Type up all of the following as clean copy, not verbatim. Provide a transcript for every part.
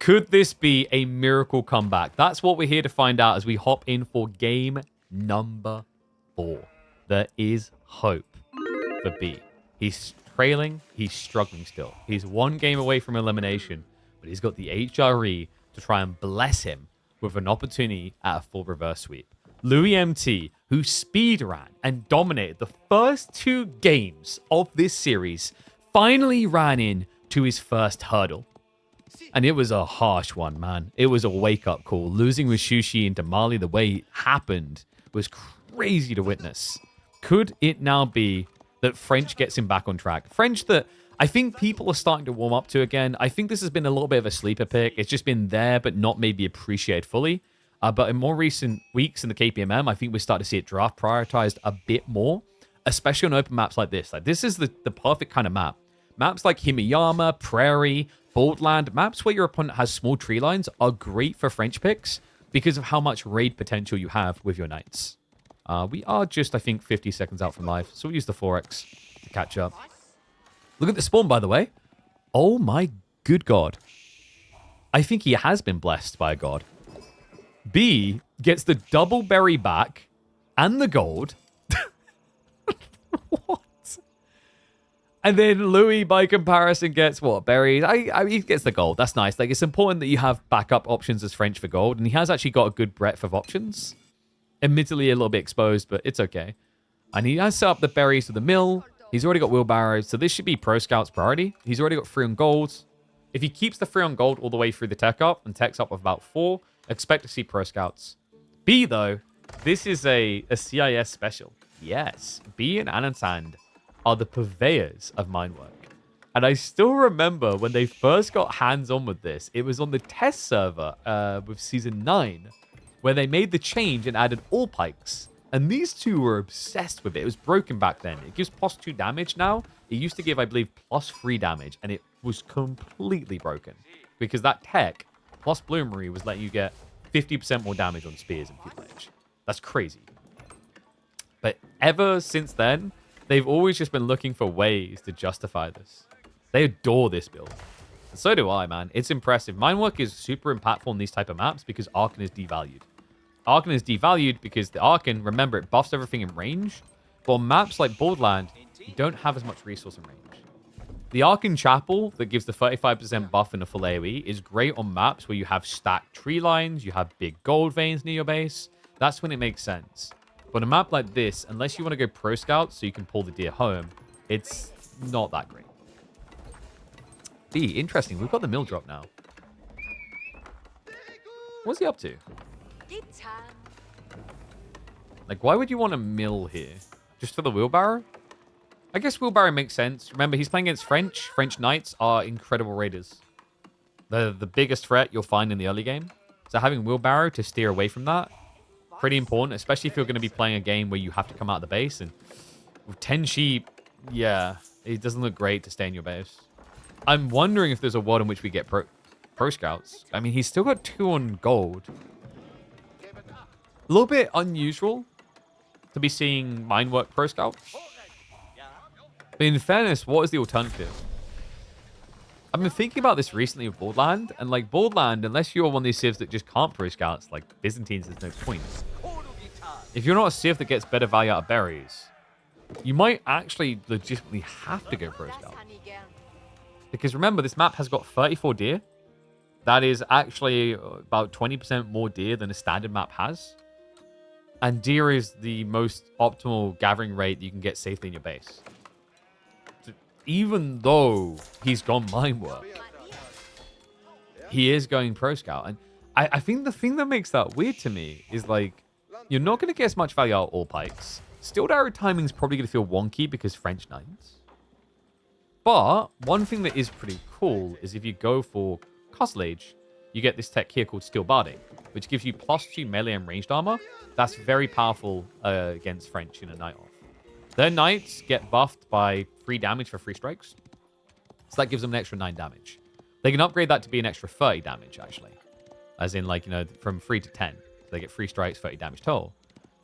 Could this be a miracle comeback? That's what we're here to find out as we hop in for game number 4. There is hope for B. He's trailing. He's struggling still. He's one game away from elimination, but he's got the HRE to try and bless him with an opportunity at a full reverse sweep. Louis MT, who speedran and dominated the first 2 games of this series, finally ran in to his first hurdle. And it was a harsh one, man. It was a wake-up call. Losing with Shushi into Mali the way it happened was crazy to witness. Could it now be that French gets him back on track? French that I think people are starting to warm up to again. I think this has been a little bit of a sleeper pick. It's just been there, but not maybe appreciated fully. But in more recent weeks in the KPMM, I think we're starting to see it draft prioritized a bit more, especially on open maps like this. Like, this is the perfect kind of map. Maps like Himiyama, Prairie, Boldland, maps where your opponent has small tree lines are great for French picks because of how much raid potential you have with your knights. We are just, I think, 50 seconds out from life, so we'll use the 4x to catch up. Look at the spawn, by the way. Oh my good god. I think he has been blessed by a god. B gets the double berry back and the gold. What? And then Louis, by comparison, gets what? Berries? He gets the gold. That's nice. Like, it's important that you have backup options as French for gold, and he has actually got a good breadth of options. Admittedly, a little bit exposed, but it's okay. And he has set up the berries to the mill. He's already got wheelbarrows, so this should be Pro Scout's priority. He's already got 3 on gold. If he keeps the 3 on gold all the way through the tech up, and tech's up with about 4, expect to see Pro Scouts. B, though, this is a CIS special. Yes, B and Anand are the purveyors of Minework. And I still remember when they first got hands-on with this, it was on the test server with Season 9, where they made the change and added all pikes. And these two were obsessed with it. It was broken back then. It gives +2 damage now. It used to give, I believe, +3 damage, and it was completely broken. Because that tech, plus Bloomery, was letting you get 50% more damage on spears and Feeble Edge. That's crazy. But ever since then, they've always just been looking for ways to justify this. They adore this build. And so do I, man. It's impressive. Minework is super impactful on these type of maps because Arkan is devalued. Arkan is devalued because the Arkan, remember, it buffs everything in range. But on maps like Boldland, you don't have as much resource in range. The Arkan Chapel that gives the 35% buff in a full AoE is great on maps where you have stacked tree lines, you have big gold veins near your base. That's when it makes sense. But a map like this, unless you want to go Pro Scout so you can pull the deer home, it's not that great. B, interesting. We've got the mill drop now. What's he up to? Like, why would you want a mill here? Just for the wheelbarrow? I guess wheelbarrow makes sense. Remember, he's playing against French. French knights are incredible raiders. They're the biggest threat you'll find in the early game. So having wheelbarrow to steer away from that, pretty important, especially if you're going to be playing a game where you have to come out of the base. And with 10 sheep, yeah, it doesn't look great to stay in your base. I'm wondering if there's a world in which we get pro scouts. I mean, he's still got 2 on gold. A little bit unusual to be seeing Minework Pro Scout. But in fairness, what is the alternative? I've been thinking about this recently with Boldland, and like Boldland, unless you're one of these civs that just can't Pro Scouts, like Byzantines, there's no point. If you're not a civ that gets better value out of berries, you might actually legitimately have to go Pro Scout. Because remember, this map has got 34 deer. That is actually about 20% more deer than a standard map has. And deer is the most optimal gathering rate you can get safely in your base. So even though he's gone Minework, he is going Pro Scout. And I think the thing that makes that weird to me is, like, you're not going to get as much value out of all pikes. Stilled arrow timing is probably going to feel wonky because French knights. But one thing that is pretty cool is if you go for Castle Age, you get this tech here called Steel Barding, which gives you +2 melee and ranged armor. That's very powerful against French in a night off. Their knights get buffed by 3 damage for 3 strikes. So that gives them an extra 9 damage. They can upgrade that to be an extra 30 damage, actually. As in, like, you know, from 3 to 10. So they get 3 strikes, 30 damage total.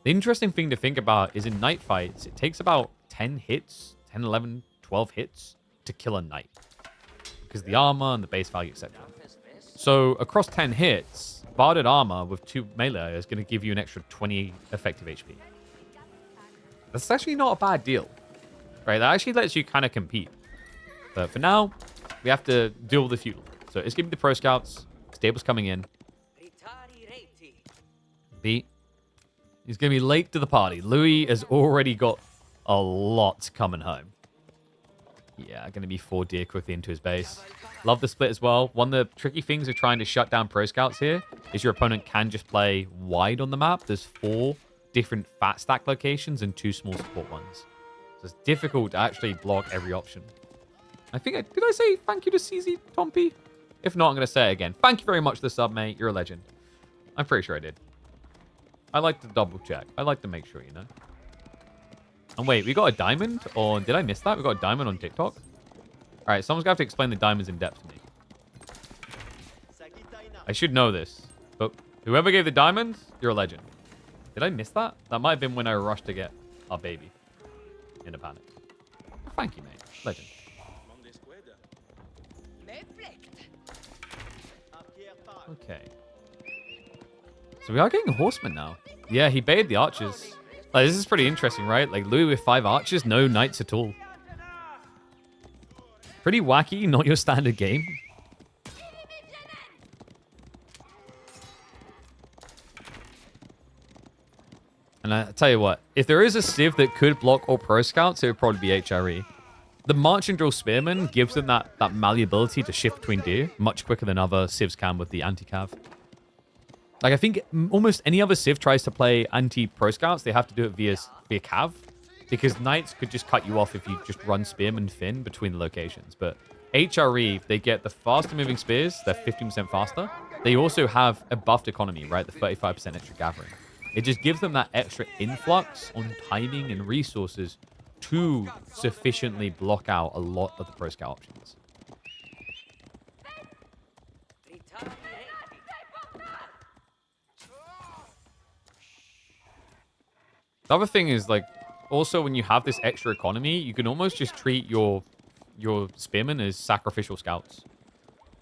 The interesting thing to think about is in knight fights, it takes about 10 hits, 10, 11, 12 hits to kill a knight. Because the armor and the base value, etc. So across 10 hits, barded armor with 2 melee is going to give you an extra 20 effective HP. That's actually not a bad deal, right? That actually lets you kind of compete. But for now, we have to deal with the feudal. So it's giving the pro scouts. Stable's coming in. B. He's going to be late to the party. Louis has already got a lot coming home. Yeah, going to be 4 deer quickly into his base. Love the split as well. One of the tricky things of trying to shut down pro scouts here is your opponent can just play wide on the map. There's 4 different fat stack locations and 2 small support ones. So it's difficult to actually block every option. I think did I say thank you to CZ Tompy? If not, I'm going to say it again. Thank you very much for the sub, mate. You're a legend. I'm pretty sure I did. I like to double check. I like to make sure, you know. And wait, we got a diamond? Or did I miss that? We got a diamond on TikTok? All right, someone's going to have to explain the diamonds in depth to me. I should know this. But whoever gave the diamonds, you're a legend. Did I miss that? That might have been when I rushed to get our baby. In a panic. Thank you, mate. Legend. Okay. So we are getting horsemen now. Yeah, he baited the archers. Like, this is pretty interesting, right? Like, Louis with 5 archers, no knights at all. Pretty wacky, not your standard game. And I tell you what, if there is a civ that could block all pro scouts, it would probably be HRE. The March and Drill Spearman gives them that malleability to shift between deer much quicker than other civs can with the anti-cav. Like, I think almost any other civ tries to play anti-pro scouts, they have to do it via cav. Because knights could just cut you off if you just run spearman Finn between the locations. But HRE, they get the faster moving spears, they're 15% faster. They also have a buffed economy, right? The 35% extra gathering. It just gives them that extra influx on timing and resources to sufficiently block out a lot of the pro scout options. The other thing is, like, also when you have this extra economy, you can almost just treat your spearmen as sacrificial scouts.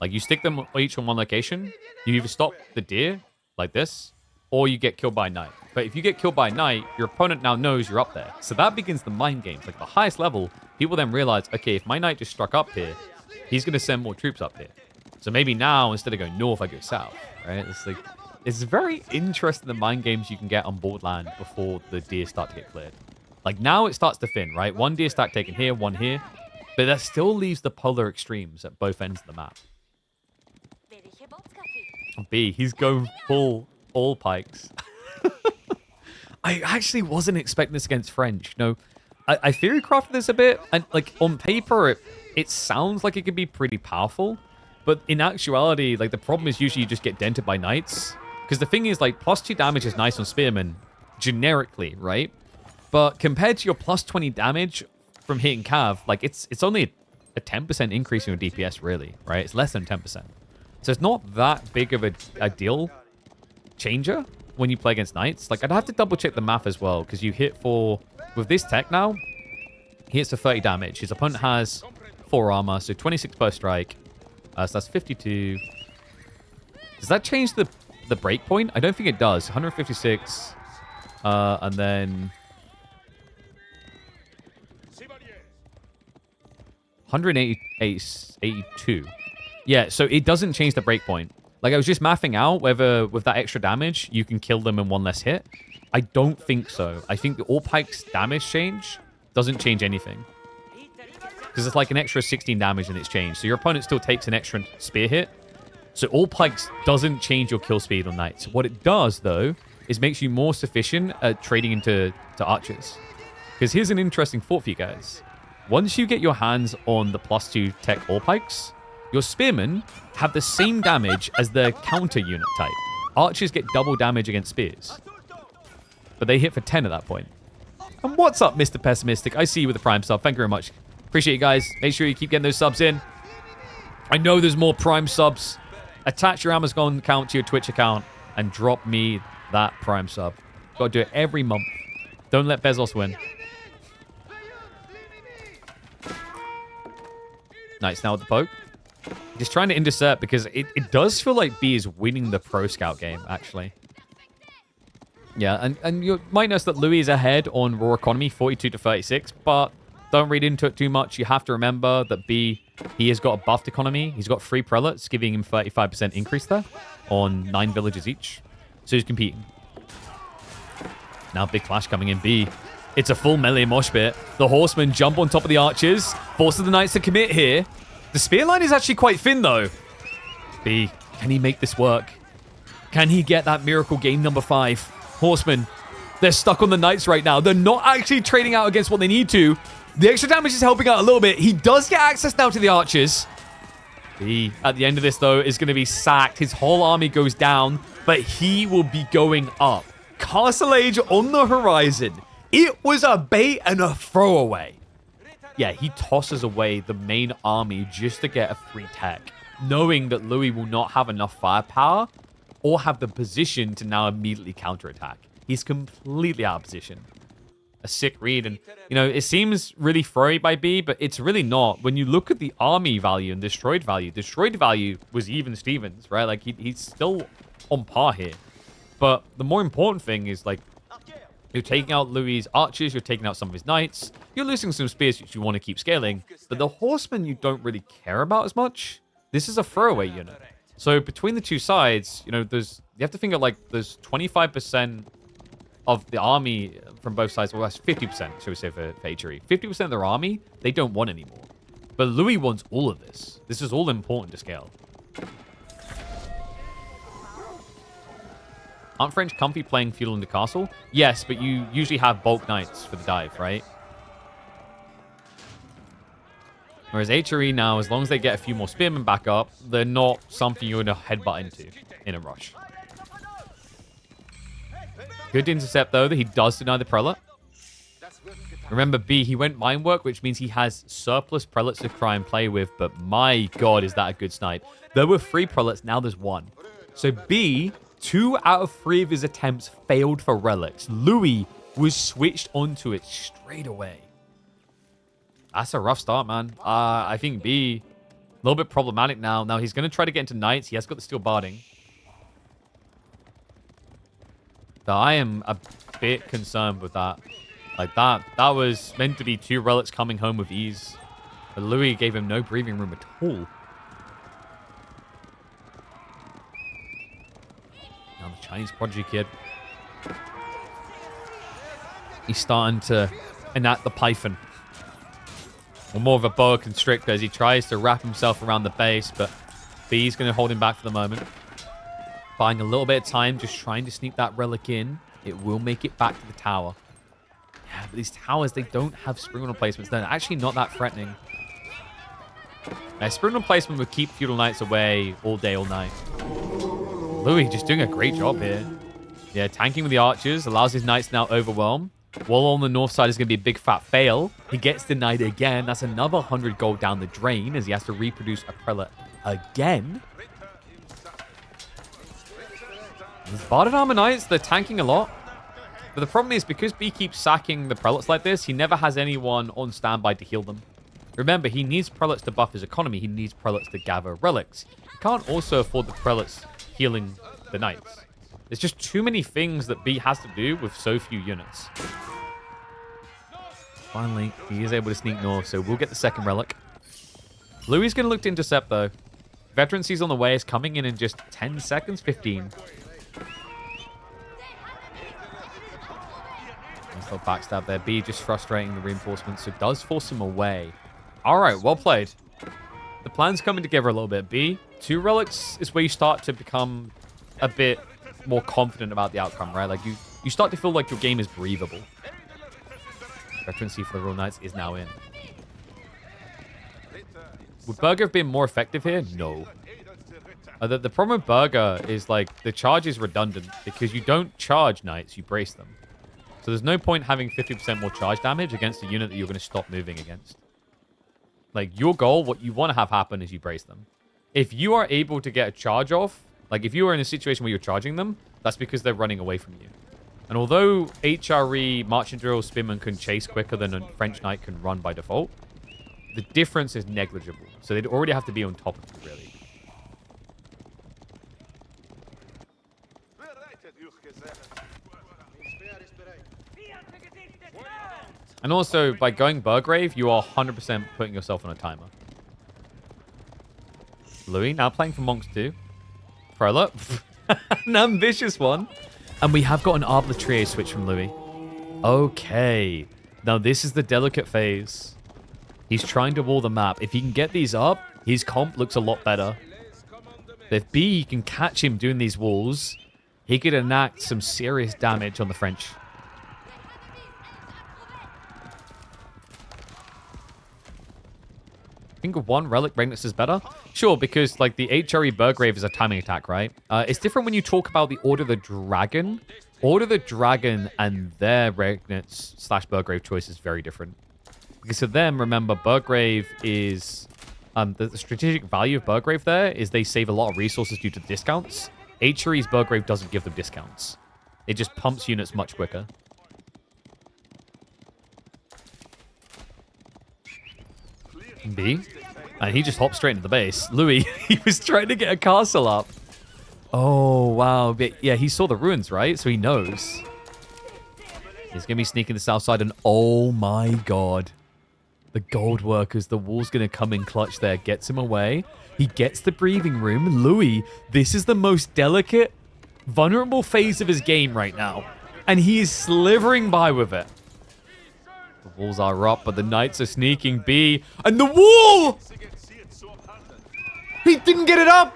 Like, you stick them each on one location, you either stop the deer, like this, or you get killed by a knight. But if you get killed by a knight, your opponent now knows you're up there. So that begins the mind games. Like, the highest level, people then realize, okay, if my knight just struck up here, he's going to send more troops up here. So maybe now, instead of going north, I go south, right? It's like, it's very interesting the mind games you can get on board land before the deer start to get cleared. Like, now it starts to thin, right? 1 deer stack taken here, 1 here. But that still leaves the polar extremes at both ends of the map. B, he's going full all pikes. I actually wasn't expecting this against French. No, I theory crafted this a bit, and like on paper, it sounds like it could be pretty powerful, but in actuality, like the problem is usually you just get dented by knights. Because the thing is, like, +2 damage is nice on spearmen, generically, right? But compared to your +20 damage from hitting cav, like it's only a 10% increase in your DPS, really, right? It's less than 10%. So it's not that big of a deal changer when you play against knights. Like, I'd have to double check the math as well, because you hit for, with this tech now, he hits for 30 damage. His opponent has 4 armor, so 26 per strike. So that's 52. Does that change the breakpoint? I don't think it does. 156. And then 182. Yeah, so it doesn't change the breakpoint. Like, I was just mathing out whether with that extra damage, you can kill them in 1 less hit. I don't think so. I think the all pikes damage change doesn't change anything. Because it's like an extra 16 damage and it's changed. So your opponent still takes an extra spear hit. So all pikes doesn't change your kill speed on knights. What it does, though, is makes you more sufficient at trading into archers. Because here's an interesting thought for you guys. Once you get your hands on the +2 tech all pikes, your spearmen have the same damage as their counter unit type. Archers get double damage against spears. But they hit for 10 at that point. And what's up, Mr. Pessimistic? I see you with the Prime sub. Thank you very much. Appreciate you guys. Make sure you keep getting those subs in. I know there's more Prime subs. Attach your Amazon account to your Twitch account and drop me that Prime sub. Got to do it every month. Don't let Bezos win. Nice, now with the poke. Just trying to intercept because it does feel like B is winning the Pro Scout game, actually. Yeah, and you might notice that Louis is ahead on raw economy, 42 to 36, but don't read into it too much. You have to remember that B, he has got a buffed economy. He's got 3 prelates, giving him 35% increase there on 9 villages each. So he's competing. Now big clash coming in B. It's a full melee mosh pit. The horsemen jump on top of the archers, forces the knights to commit here. The spear line is actually quite thin, though. B, can he make this work? Can he get that miracle game number 5? Horsemen, they're stuck on the knights right now. They're not actually trading out against what they need to. The extra damage is helping out a little bit. He does get access now to the archers. B, at the end of this, though, is going to be sacked. His whole army goes down, but he will be going up. Castle Age on the horizon. It was a bait and a throwaway. Yeah, he tosses away the main army just to get a free tech, knowing that Louis will not have enough firepower or have the position to now immediately counterattack. He's completely out of position. A sick read, and, you know, it seems really throwy by B, but it's really not. When you look at the army value and destroyed value was even Stevens, right? Like, he's still on par here. But the more important thing is, like, you're taking out Louis' archers, you're taking out some of his knights, you're losing some spears which you want to keep scaling, but the horsemen you don't really care about as much. This is a throwaway unit. So between the two sides, you know, you have to think of, like, there's 25% of the army from both sides. Well, that's 50%, shall we say, for HRE. 50% of their army, they don't want anymore. But Louis wants all of this. This is all important to scale. Aren't French comfy playing feudal in the castle? Yes, but you usually have bulk knights for the dive, right? Whereas HRE now, as long as they get a few more spearmen back up, they're not something you're going to headbutt into in a rush. Good intercept, though, that he does deny the prelate. Remember, B, he went mine work, which means he has surplus prelates to try and play with, but my god, is that a good snipe. There were 3 prelates, now there's 1. So B, 2 out of 3 of his attempts failed for relics. Louis was switched onto it straight away. That's a rough start, man. I think B, a little bit problematic now. Now he's going to try to get into knights. He has got the steel barding. But I am a bit concerned with that. Like, that was meant to be 2 relics coming home with ease. But Louis gave him no breathing room at all. Now the Chinese prodigy kid. He's starting to enact the python. Or more of a boa constrictor as he tries to wrap himself around the base, but B's going to hold him back for the moment. Buying a little bit of time, just trying to sneak that relic in. It will make it back to the tower. Yeah, but these towers, they don't have spring replacements. They're actually not that threatening. Spring replacement would keep feudal knights away all day, all night. Louis just doing a great job here. Yeah, tanking with the archers, allows his knights now overwhelm. Wall on the north side is going to be a big fat fail. He gets denied again. That's another 100 gold down the drain as he has to reproduce a prelate again. These Barded Armor Knights, they're tanking a lot. But the problem is, because B keeps sacking the prelates like this, he never has anyone on standby to heal them. Remember, he needs prelates to buff his economy. He needs prelates to gather relics. He can't also afford the prelates healing the knights. There's just too many things that B has to do with so few units. Finally, he is able to sneak north, so we'll get the second relic. Louis is going to look to intercept, though. Veterancy's on the way. Is coming in just 10 seconds, 15. Nice little backstab there. B just frustrating the reinforcements, so does force him away. All right, well played. The plan's coming together a little bit. B, 2 relics is where you start to become a bit more confident about the outcome, right? Like, you start to feel like your game is breathable. Veterancy for the Royal Knights is now in. Would Burger have been more effective here? No. The problem with Burger is, like, the charge is redundant because you don't charge Knights, you brace them. So there's no point having 50% more charge damage against a unit that you're going to stop moving against. Like, your goal, what you want to have happen is you brace them. If you are able to get a charge off, like, if you are in a situation where you're charging them, that's because they're running away from you. And although HRE, Marching Drill, Spearman can chase quicker than a French Knight can run by default, the difference is negligible. So they'd already have to be on top of it, really. And also, by going Burgrave, you are 100% putting yourself on a timer. Louis, now playing for Monks too. Prolop. An ambitious one. And we have got an arbitrary switch from Louis. Okay. Now, this is the delicate phase. He's trying to wall the map. If he can get these up, his comp looks a lot better. If B can catch him doing these walls, he could enact some serious damage on the French. I think one Relic Magnus is better. Sure, because like the HRE Burgrave is a timing attack, right? It's different when you talk about the Order of the Dragon. Order of the Dragon and their Regnitz / Burgrave choice is very different. Because for them, remember, Burgrave is... the strategic value of Burgrave there is they save a lot of resources due to discounts. HRE's Burgrave doesn't give them discounts. It just pumps units much quicker. B. And he just hopped straight into the base. Louis, he was trying to get a castle up. Oh, wow. But yeah, he saw the ruins, right? So he knows. He's going to be sneaking the south side, and oh my god. The gold workers, the wall's going to come in clutch there. Gets him away. He gets the breathing room. Louis, this is the most delicate, vulnerable phase of his game right now. And he is slithering by with it. The walls are up, but the knights are sneaking B. And the wall! He didn't get it up!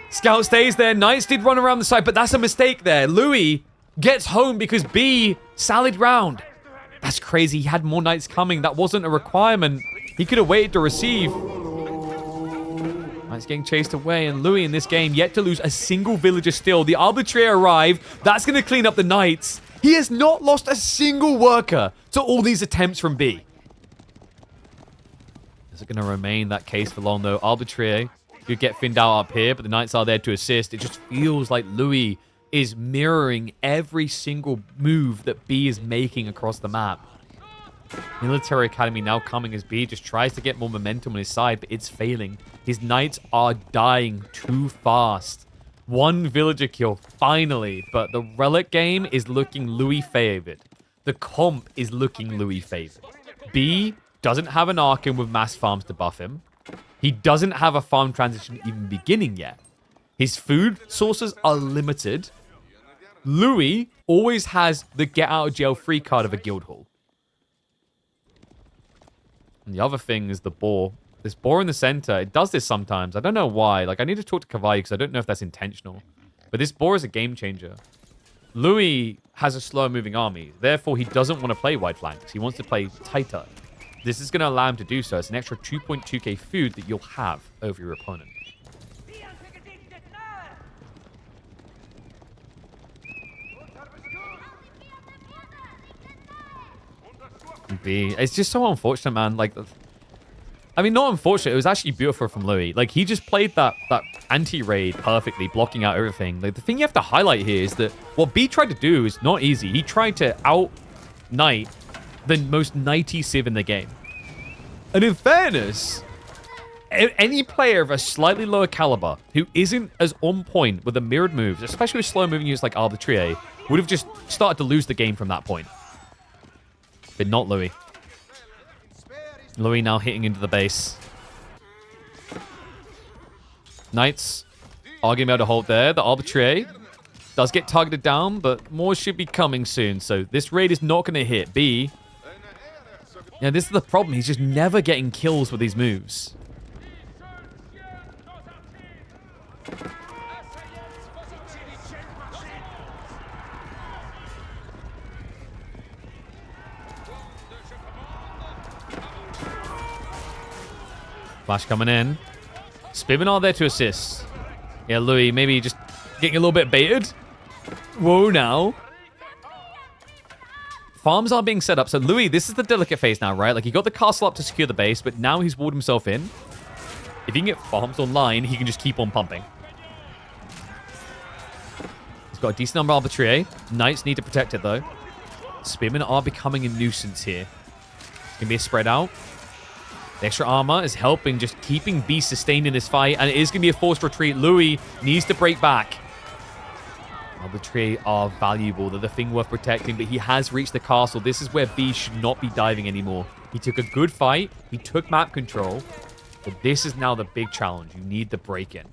Scout stays there. Knights did run around the side, but that's a mistake there. Louis gets home because B sallied round. That's crazy. He had more knights coming. That wasn't a requirement. He could have waited to receive. Knights getting chased away, and Louis in this game yet to lose a single villager still. The arbitrator arrived. That's going to clean up the knights. He has not lost a single worker to all these attempts from B. Is it going to remain that case for long, though? Arbitrator could get thinned out up here, but the knights are there to assist. It just feels like Louis is mirroring every single move that B is making across the map. Military Academy now coming as B just tries to get more momentum on his side, but it's failing. His knights are dying too fast. One villager kill, finally, but the Relic game is looking Louis favored. The comp is looking Louis favored. B doesn't have an Archon with mass farms to buff him. He doesn't have a farm transition even beginning yet. His food sources are limited. Louis always has the get out of jail free card of a guild hall. And the other thing is the boar. This boar in the center, it does this sometimes. I don't know why. Like, I need to talk to Kavai because I don't know if that's intentional. But this boar is a game changer. Louis has a slow moving army. Therefore, he doesn't want to play wide flanks. He wants to play tighter. This is going to allow him to do so. It's an extra 2.2k food that you'll have over your opponent. B. It's just so unfortunate, man. Like, I mean, not unfortunate. It was actually beautiful from Louis. Like, he just played that anti-raid perfectly, blocking out everything. Like, the thing you have to highlight here is that what B tried to do is not easy. He tried to out-knight the most knighty civ in the game. And in fairness, any player of a slightly lower caliber who isn't as on point with the mirrored moves, especially with slow-moving units like Arbitraire, would have just started to lose the game from that point. But not Louis. Louis now hitting into the base. Knights are going to be able to hold there. The Arbitraire does get targeted down, but more should be coming soon. So this raid is not going to hit. B. Yeah, this is the problem. He's just never getting kills with these moves. Flash coming in. Spibinar there to assist. Yeah, Louis maybe just getting a little bit baited. Whoa, now. Farms are being set up. So Louis, this is the delicate phase now, right? Like, he got the castle up to secure the base, but now he's walled himself in. If he can get farms online, he can just keep on pumping. He's got a decent number of Arbitraire. Knights need to protect it, though. Spearmen are becoming a nuisance here. It's going to be a spread out. The extra armor is helping, just keeping B sustained in this fight, and it is going to be a forced retreat. Louis needs to break back. Well, the tray are valuable. They're the thing worth protecting, but he has reached the castle. This is where B should not be diving anymore. He took a good fight. He took map control, but this is now the big challenge. You need the break-in.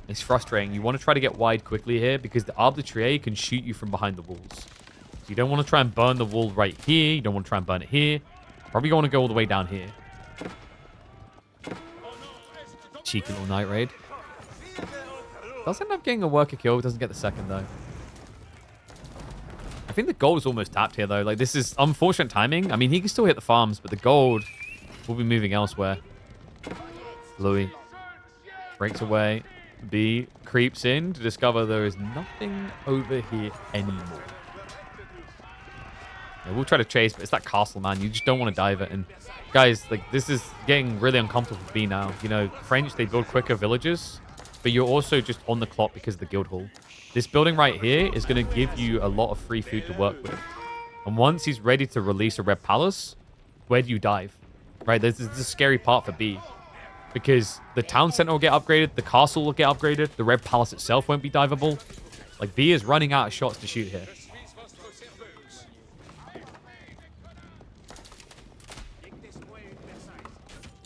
It's frustrating. You want to try to get wide quickly here because the arbitrator can shoot you from behind the walls. So you don't want to try and burn the wall right here. You don't want to try and burn it here. Probably want to go all the way down here. Cheeky little night raid. Does end up getting a worker kill. Doesn't get the second, though. I think the gold is almost tapped here, though. Like, this is unfortunate timing. I mean, he can still hit the farms, but the gold will be moving elsewhere. Louis breaks away. B creeps in to discover there is nothing over here anymore. Yeah, we'll try to chase, but it's that castle, man. You just don't want to dive it. And guys, like, this is getting really uncomfortable for B now. You know, French, they build quicker villages, but you're also just on the clock because of the guild hall. This building right here is going to give you a lot of free food to work with. And once he's ready to release a Red Palace, where do you dive? Right, this is the scary part for B. Because the town center will get upgraded, the castle will get upgraded, the Red Palace itself won't be diveable. Like, B is running out of shots to shoot here.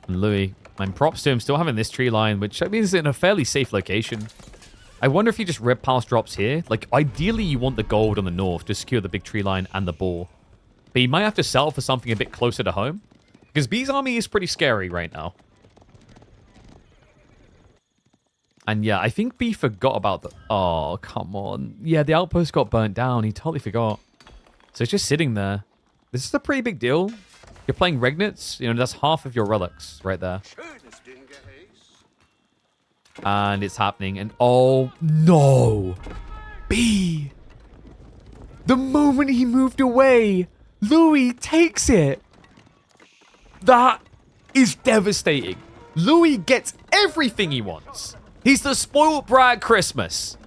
And Louis, I'm props to him still having this tree line, which I mean is in a fairly safe location. I wonder if he just Red Palace drops here. Like, ideally you want the gold on the north to secure the big tree line and the ball. But you might have to settle for something a bit closer to home. Because B's army is pretty scary right now. And yeah, I think B forgot about the... Oh, come on. Yeah, the outpost got burnt down. He totally forgot. So it's just sitting there. This is a pretty big deal. You're playing Regnits. You know, that's half of your relics right there. And it's happening. And oh, no. B. The moment he moved away, Louis takes it. That is devastating. Louis gets everything he wants. He's the spoiled brat Christmas.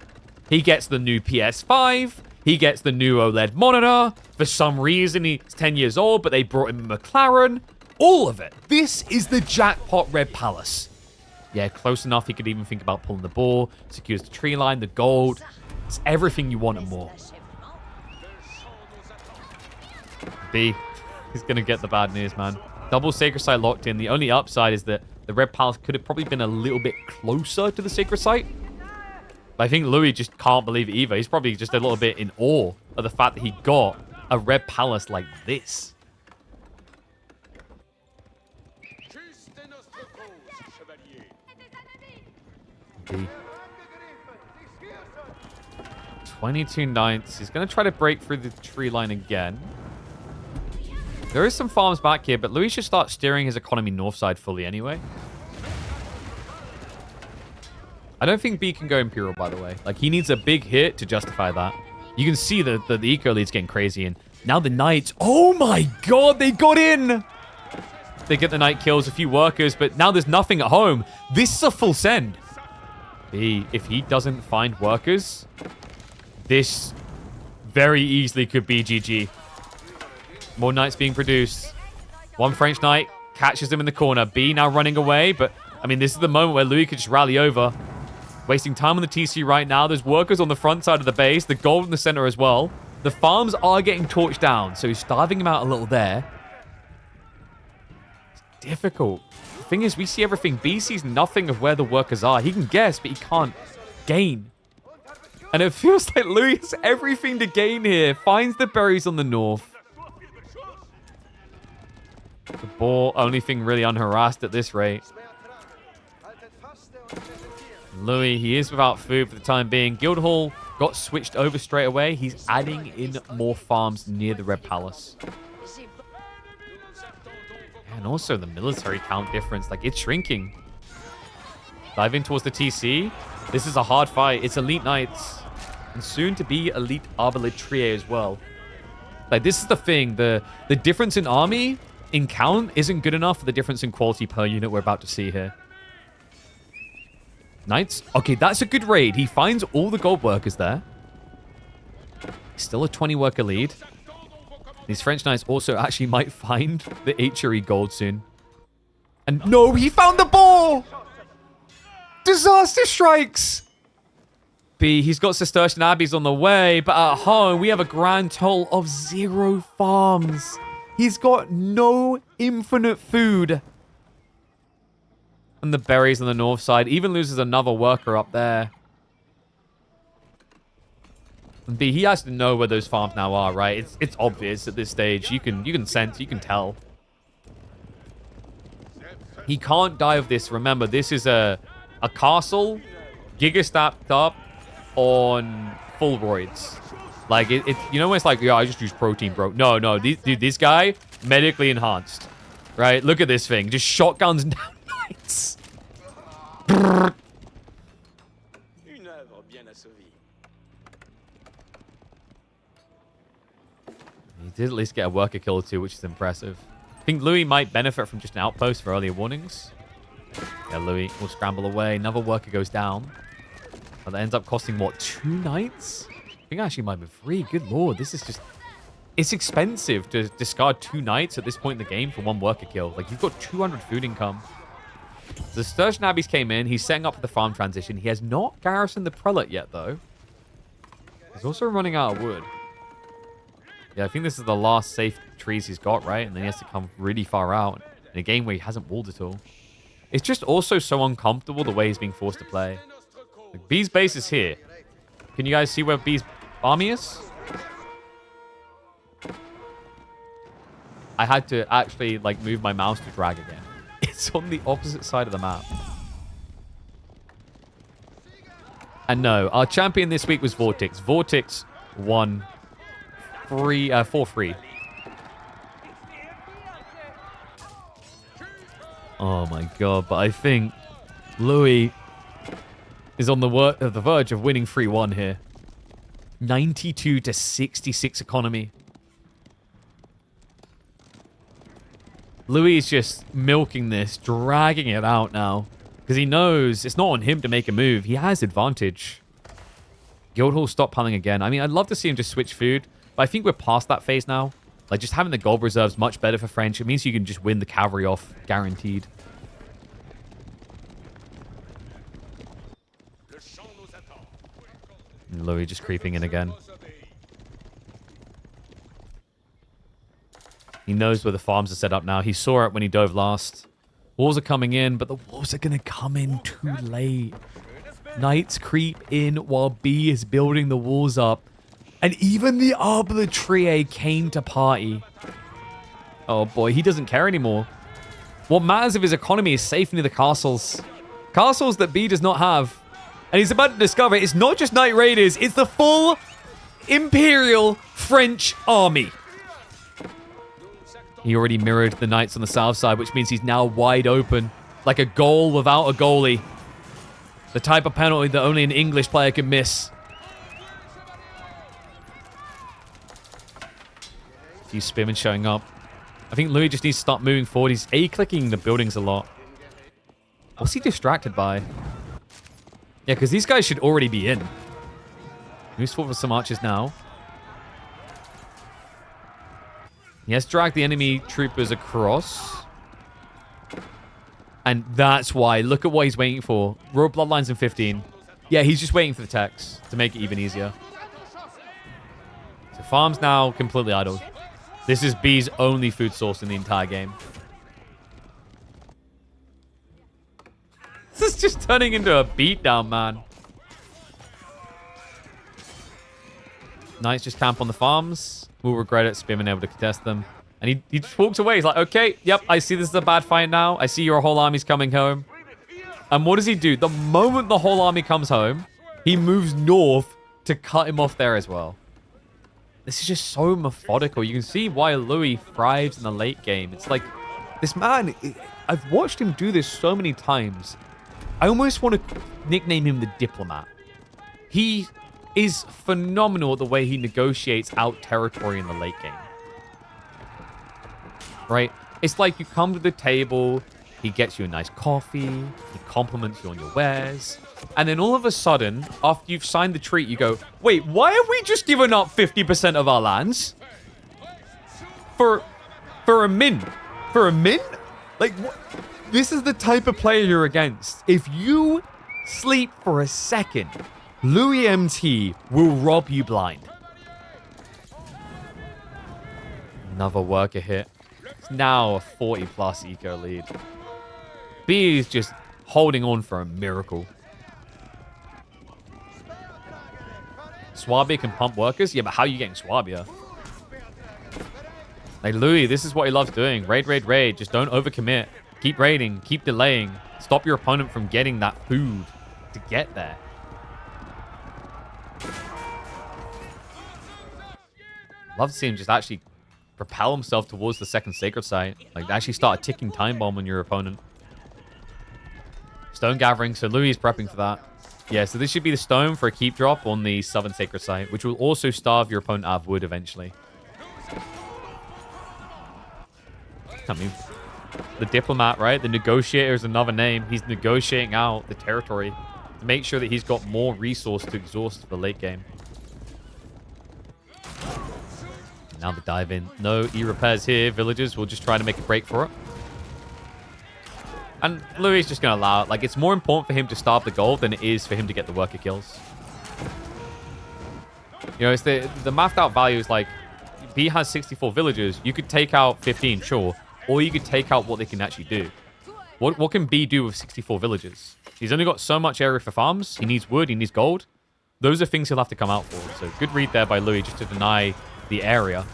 He gets the new PS5. He gets the new OLED monitor. For some reason, he's 10 years old, but they brought him a McLaren. All of it. This is the jackpot Red Palace. Yeah, close enough. He could even think about pulling the ball. Secures the tree line, the gold. It's everything you want and more. B, he's going to get the bad news, man. Double Sacred Site locked in. The only upside is that the Red Palace could have probably been a little bit closer to the Sacred Site. But I think Louis just can't believe it either. He's probably just a little bit in awe of the fact that he got a Red Palace like this. B. 22 knights. He's going to try to break through the tree line again. There is some farms back here, but Louis should start steering his economy north side fully anyway. I don't think B can go Imperial, by the way. Like, he needs a big hit to justify that. You can see the eco lead's getting crazy, and now the knights... Oh my god, they got in! They get the knight kills, a few workers, but now there's nothing at home. This is a full send. B, if he doesn't find workers, this very easily could be GG. More knights being produced. One French knight catches him in the corner. B now running away, but I mean, this is the moment where Louis could just rally over. Wasting time on the TC right now. There's workers on the front side of the base. The gold in the center as well. The farms are getting torched down, so he's starving him out a little there. It's difficult. The thing is, we see everything. B sees nothing of where the workers are. He can guess, but he can't gain. And it feels like Louis has everything to gain here. Finds the berries on the north. The ball, only thing really unharassed at this rate. Louis, he is without food for the time being. Guildhall got switched over straight away. He's adding in more farms near the Red Palace. And also the military count difference. Like, it's shrinking. Diving towards the TC. This is a hard fight. It's Elite Knights. And soon to be Elite Arbaletier as well. Like, this is the thing. The difference in army, in count, isn't good enough for the difference in quality per unit we're about to see here. Knights. Okay, that's a good raid. He finds all the gold workers there. Still a 20 worker lead. These French knights also actually might find the HRE gold soon. And no, he found the ball! Disaster strikes! B, he's got Cistercian Abbeys on the way, but at home, we have a grand total of 0 farms. He's got no infinite food. And the berries on the north side. Even loses another worker up there. And B, he has to know where those farms now are, right? It's obvious at this stage. You can sense, you can tell. He can't die of this. Remember, this is a castle giga-stacked up on full roids. Like, you know when it's like, yeah, I just use protein, bro. No, dude, this guy, medically enhanced. Right? Look at this thing. Just shotguns down knights. He did at least get a worker kill or two, which is impressive. I think Louis might benefit from just an outpost for earlier warnings. Yeah, Louis will scramble away. Another worker goes down. But that ends up costing, what, 2 knights? I think actually might be 3. Good lord, this is just... It's expensive to discard 2 knights at this point in the game for 1 worker kill. Like, you've got 200 food income. The Cistercian Abbeys came in. He's setting up for the farm transition. He has not garrisoned the Prelate yet, though. He's also running out of wood. Yeah, I think this is the last safe trees he's got, right? And then he has to come really far out in a game where he hasn't walled at all. It's just also so uncomfortable the way he's being forced to play. Like, B's base is here. Can you guys see where B's army is? I had to actually, like, move my mouse to drag again. It's on the opposite side of the map. And no, our champion this week was Vortex. Vortex won 4-3. Oh my god, but I think Louis is on the verge of winning 3-1 here. 92 to 66 economy. Louis is just milking this, dragging it out now. Because he knows it's not on him to make a move. He has advantage. Guildhall stockpiling again. I mean, I'd love to see him just switch food. But I think we're past that phase now. Like, just having the gold reserves much better for French. It means you can just win the cavalry off, guaranteed. And Louis just creeping in again. He knows where the farms are set up now. He saw it when he dove last. Walls are coming in, but the walls are going to come in too late. Knights creep in while B is building the walls up. And even the Arbitrae came to party. Oh boy, he doesn't care anymore. What matters if his economy is safe near the castles. Castles that B does not have. And he's about to discover it's not just Knight Raiders, it's the full Imperial French army. He already mirrored the Knights on the south side, which means he's now wide open. Like a goal without a goalie. The type of penalty that only an English player can miss. A few spearmen showing up. I think Louis just needs to start moving forward. He's A-clicking the buildings a lot. What's he distracted by? Yeah, because these guys should already be in. Moves forward for some archers now. He has dragged the enemy troopers across. And that's why. Look at what he's waiting for. Royal Bloodlines in 15. Yeah, he's just waiting for the text to make it even easier. So farm's now completely idle. This is B's only food source in the entire game. This is just turning into a beatdown, man. Knights just camp on the farms. We'll regret it. Spearman able to contest them. And he just walks away. He's like, okay, yep, I see this is a bad fight now. I see your whole army's coming home. And what does he do? The moment the whole army comes home, he moves north to cut him off there as well. This is just so methodical. You can see why Louis thrives in the late game. It's like, this man, I've watched him do this so many times. I almost want to nickname him the Diplomat. He is phenomenal at the way he negotiates out territory in the late game. Right? It's like you come to the table, he gets you a nice coffee, he compliments you on your wares, and then all of a sudden, after you've signed the treat, you go, wait, why have we just given up 50% of our lands? For a min? For a min? Like, This is the type of player you're against. If you sleep for a second, Louis MT will rob you blind. Another worker hit. It's now a 40+ eco lead. B is just holding on for a miracle. Swabia can pump workers? Yeah, but how are you getting Swabia? Like, Louis, this is what he loves doing. Raid, raid, raid. Just don't overcommit. Keep raiding. Keep delaying. Stop your opponent from getting that food to get there. Love to see him just actually propel himself towards the second sacred site. Like, actually start a ticking time bomb on your opponent. Stone gathering. So Louis is prepping for that. Yeah, so this should be the stone for a keep drop on the southern sacred site, which will also starve your opponent out of wood eventually. I mean, the diplomat, right? The negotiator is another name. He's negotiating out the territory to make sure that he's got more resource to exhaust for the late game. Now the dive in. No E-repairs here. Villagers will just try to make a break for it. And Louis is just going to allow it. Like, it's more important for him to starve the gold than it is for him to get the worker kills. You know, it's the mathed out value is like, B has 64 villagers. You could take out 15, sure. Or you could take out what they can actually do. What can B do with 64 villagers? He's only got so much area for farms. He needs wood. He needs gold. Those are things he'll have to come out for. So good read there by Louis just to deny the area.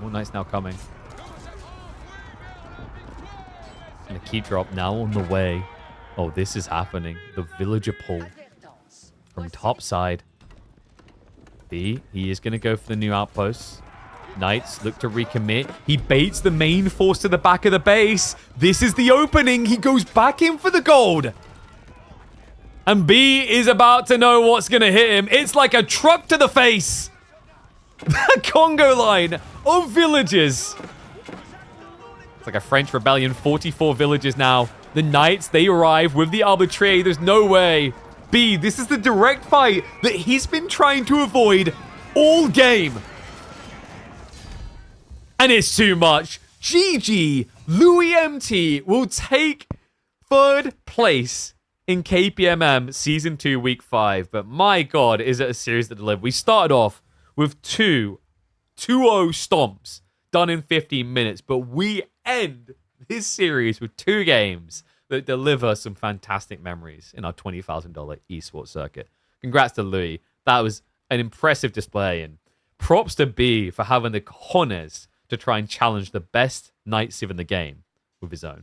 More knights now coming. And the keep drop now on the way. Oh, this is happening. The villager pull from top side. B, he is going to go for the new outposts. Knights look to recommit. He baits the main force to the back of the base. This is the opening. He goes back in for the gold. And B is about to know what's going to hit him. It's like a truck to the face. The Congo line of villagers. It's like a French rebellion. 44 villagers now. The Knights, they arrive with the arbitrary. There's no way. B, this is the direct fight that he's been trying to avoid all game. And it's too much. GG. Louis MT will take third place in KPMM Season 2, Week 5. But my God, is it a series that delivered. We started off with 2-0 stomps done in 15 minutes. But we end this series with 2 games that deliver some fantastic memories in our $20,000 esports circuit. Congrats to Louis. That was an impressive display. And props to B for having the cojones to try and challenge the best Night Civ in the game with his own.